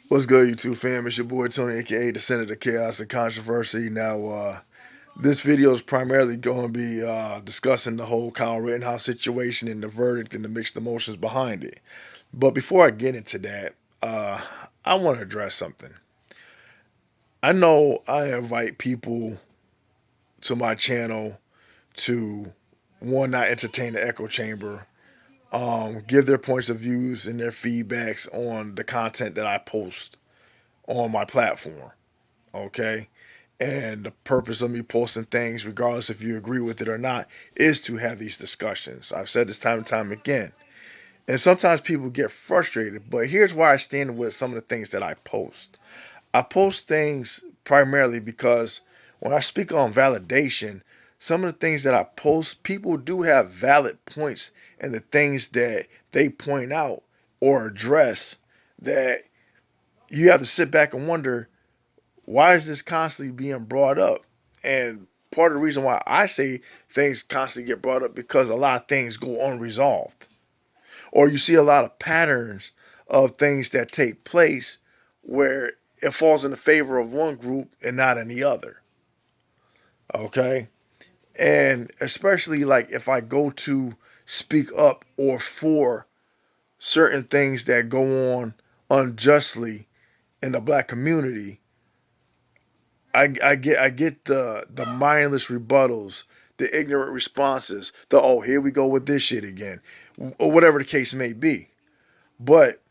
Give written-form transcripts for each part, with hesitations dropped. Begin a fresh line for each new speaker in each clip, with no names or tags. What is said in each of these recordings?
What's good, YouTube fam? It's your boy Tony, aka the Senator of Chaos and Controversy. Now, this video is primarily going to be discussing the whole Kyle Rittenhouse situation and the verdict and the mixed emotions behind it. But before I get into that, uh, I want to address something. I know I invite people to my channel to one, not entertain the echo chamber, give their points of views and their feedbacks on the content that I post on my platform. Okay. And the purpose of me posting things, regardless if you agree with it or not, is to have these discussions. I've said this time and time again. And sometimes people get frustrated, but here's why I stand with some of the things that I post. I post things primarily because when I speak on validation, some of the things that I post, people do have valid points and the things that they point out or address that you have to sit back and wonder, why is this constantly being brought up? And part of the reason why I say things constantly get brought up because a lot of things go unresolved. Or you see a lot of patterns of things that take place where it falls in the favor of one group and not any other. Okay? And especially like if I go to speak up or for certain things that go on unjustly in the black community, I get the mindless rebuttals, the ignorant responses, the oh here we go with this shit again, or whatever the case may be. But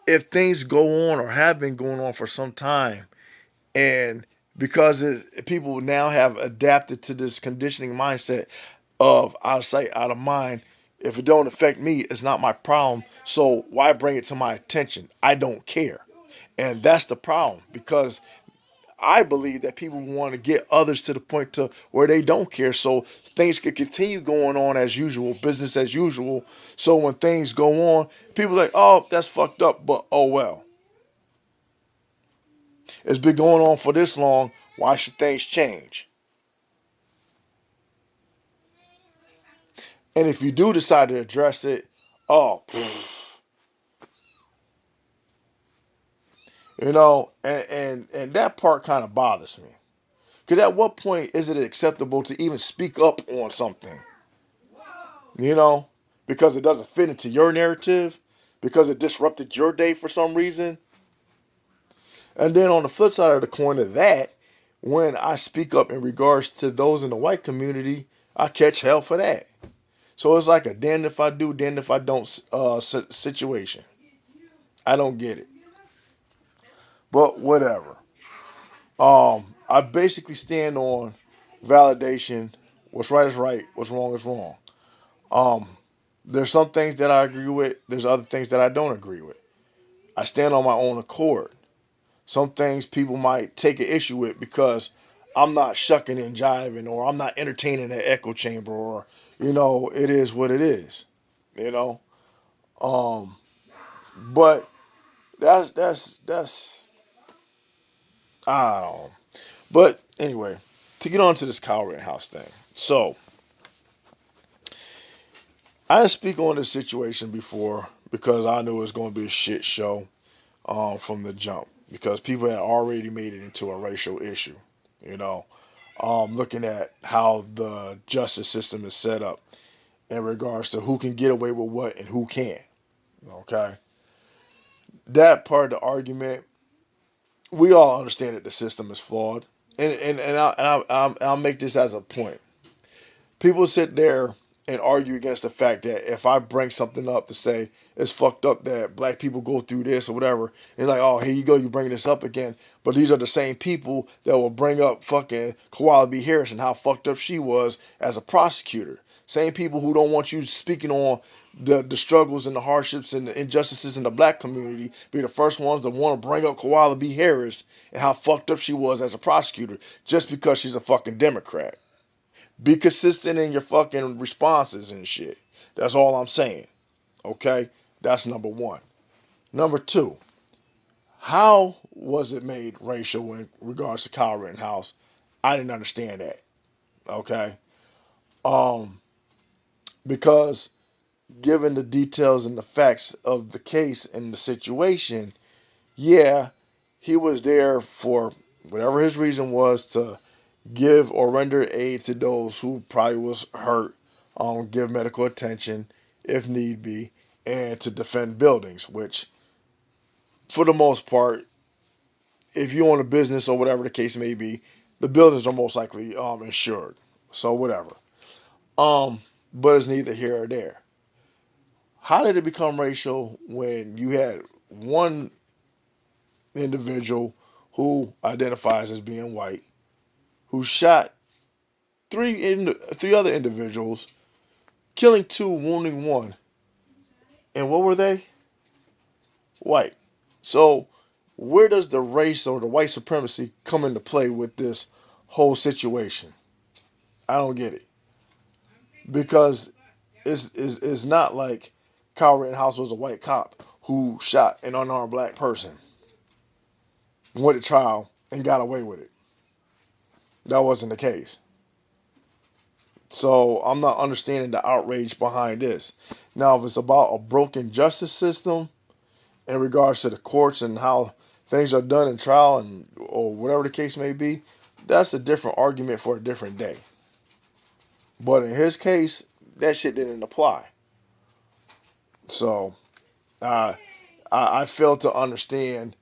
if things go on or have been going on for some time, and because people now have adapted to this conditioning mindset of out of sight, out of mind. If it don't affect me, it's not my problem. So why bring it to my attention? I don't care, and that's the problem because I believe that people want to get others to the point to where they don't care, so things can continue going on as usual, business as usual. So when things go on, people are like, "Oh, that's fucked up," but oh well, it's been going on for this long. Why should things change? And if you do decide to address it, oh, and that part kind of bothers me. Because at what point is it acceptable to even speak up on something? You know, because it doesn't fit into your narrative, because it disrupted your day for some reason. And then on the flip side of the coin of that, when I speak up in regards to those in the white community, I catch hell for that. So it's like a damned if I do, damned if I don't situation. I don't get it, but whatever. I basically stand on validation. What's right is right. What's wrong is wrong. Um, there's some things that I agree with. There's other things that I don't agree with. I stand on my own accord. Some things people might take an issue with because I'm not shucking and jiving, or I'm not entertaining an echo chamber, or it is what it is. You know, um, but that's I don't know. But anyway, to get on to this Kyle Rittenhouse thing. So I didn't speak on this situation before because I knew it was going to be a shit show from the jump, because people had already made it into a racial issue. You know, looking at how the justice system is set up in regards to who can get away with what and who can't. Okay, that part of the argument, we all understand that the system is flawed, and I'll make this as a point. People sit there and argue against the fact that if I bring something up to say it's fucked up that black people go through this or whatever, and like, oh, here you go, you bring this up again. But these are the same people that will bring up fucking Koala B. Harris and how fucked up she was as a prosecutor. Same people who don't want you speaking on the struggles and the hardships and the injustices in the black community be the first ones that want to bring up Koala B. Harris and how fucked up she was as a prosecutor just because she's a fucking Democrat. Be consistent in your fucking responses and shit. That's all I'm saying. Okay? That's number one. Number two, how was it made racial in regards to Kyle Rittenhouse? I didn't understand that. Okay? Um, because given the details and the facts of the case and the situation, Yeah, he was there for whatever his reason was to give or render aid to those who probably was hurt, give medical attention if need be, and to defend buildings, which for the most part, if you own a business or whatever the case may be, the buildings are most likely insured. So whatever. Um, but it's neither here or there. How did it become racial when you had one individual who identifies as being white who shot three other individuals, killing two, wounding one, and what were they? White. So where does the race or the white supremacy come into play with this whole situation? I don't get it because it's not like Kyle Rittenhouse was a white cop who shot an unarmed black person, went to trial, and got away with it. That wasn't the case. So I'm not understanding the outrage behind this. Now, if it's about a broken justice system in regards to the courts and how things are done in trial and or whatever the case may be, that's a different argument for a different day. But in his case, that shit didn't apply. So uh, I fail to understand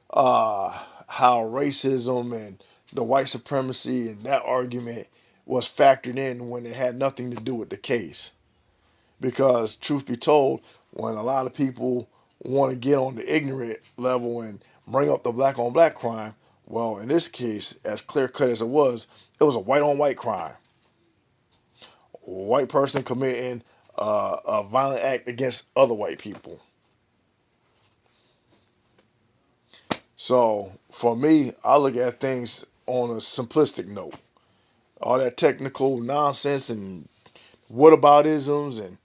uh, how racism and the white supremacy and that argument was factored in when it had nothing to do with the case. Because truth be told, when a lot of people want to get on the ignorant level and bring up the black on black crime, well, in this case, as clear cut as it was a white on white crime. A white person committing a violent act against other white people. So for me, I look at things on a simplistic note. All that technical nonsense and whataboutisms and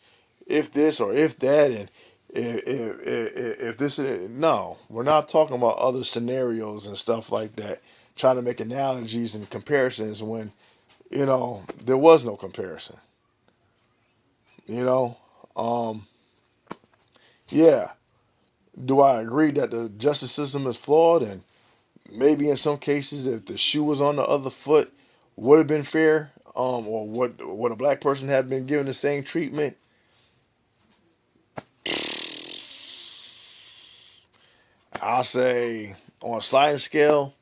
if this or if that and if this no, we're not talking about other scenarios and stuff like that. Trying to make analogies and comparisons when there was no comparison. You know, um, yeah. Do I agree that the justice system is flawed and maybe in some cases if the shoe was on the other foot would have been fair, or would a black person have been given the same treatment? I'll say on a sliding scale,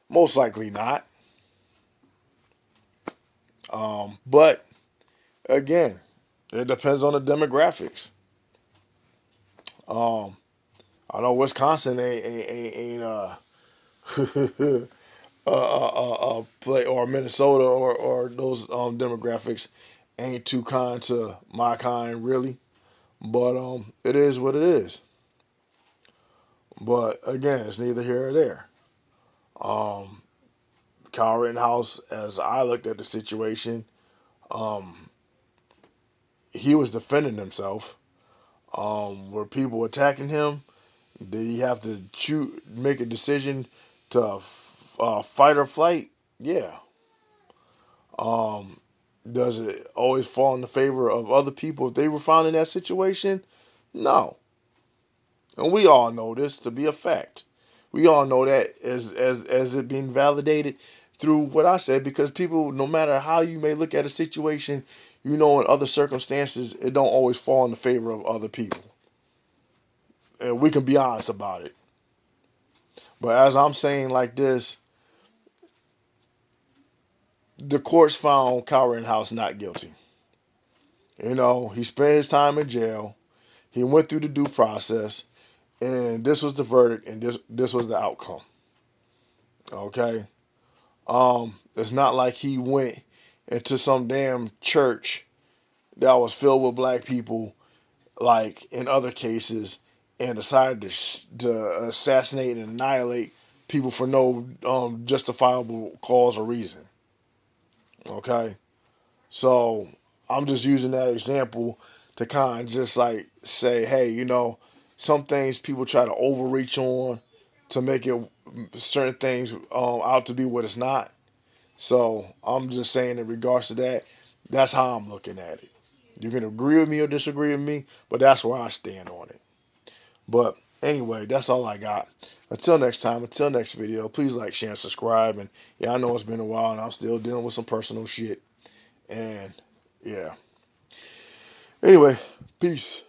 most likely not. But again, it depends on the demographics. Um, I know Wisconsin ain't play or Minnesota or those demographics ain't too kind to my kind really. But it is what it is. But again, it's neither here or there. Um, Kyle Rittenhouse, as I looked at the situation, um, he was defending himself. Were people attacking him? Did he have to make a decision to fight or flight? Yeah. Um, does it always fall in the favor of other people if they were found in that situation? No. And we all know this to be a fact. We all know that as it being validated through what I said because people, no matter how you may look at a situation, in other circumstances, it don't always fall in the favor of other people. And we can be honest about it. But as I'm saying like this, the courts found Kyle Rittenhouse not guilty. He spent his time in jail. He went through the due process, and this was the verdict, and this was the outcome. Okay, it's not like he went into some damn church that was filled with black people, like in other cases, and decided to assassinate and annihilate people for no justifiable cause or reason. Okay, so I'm just using that example to kind of just like say, hey, some things people try to overreach on to make it certain things out to be what it's not. So I'm just saying in regards to that, that's how I'm looking at it. You can agree with me or disagree with me, but that's where I stand on it. But Anyway, that's all I got. Until next time, until next video, please like, share, and subscribe. And yeah, I know it's been a while and I'm still dealing with some personal shit. And yeah. Anyway, peace.